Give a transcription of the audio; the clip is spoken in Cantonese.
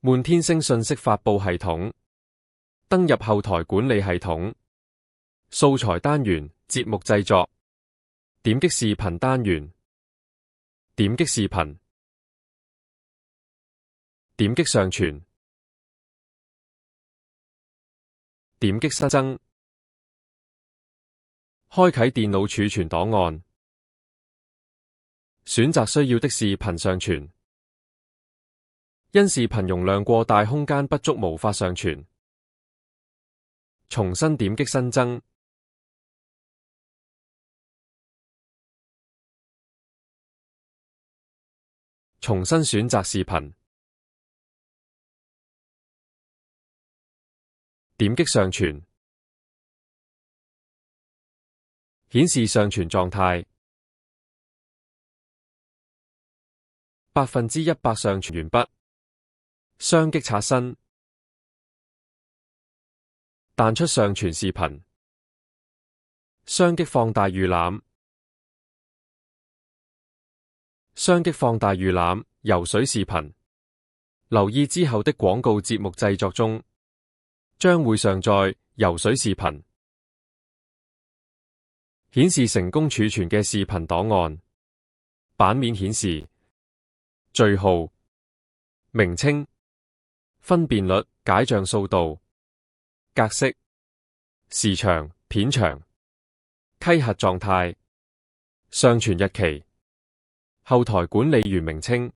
滿天星信息發布系統，登入後台管理系統，素材單元，節目製作，點擊視頻單元，點擊視頻，點擊上傳，點擊新增，開啟電腦儲存檔案，選擇需要的視頻上傳。因視頻容量過大，空間不足，無法上傳。重新點擊新增，重新選擇視頻，點擊上傳，顯示上傳狀態，100%上傳完畢。雙擊刷新，彈出上傳視頻，雙擊放大預覽，雙擊放大預覽，游水視頻。留意之後的廣告節目製作中，將會上載游水視頻，顯示成功儲存嘅視頻檔案。版面顯示序號、名稱、分辨率、解像速度、格式、時長、片長、稽核狀態、上傳日期、後台管理員名稱。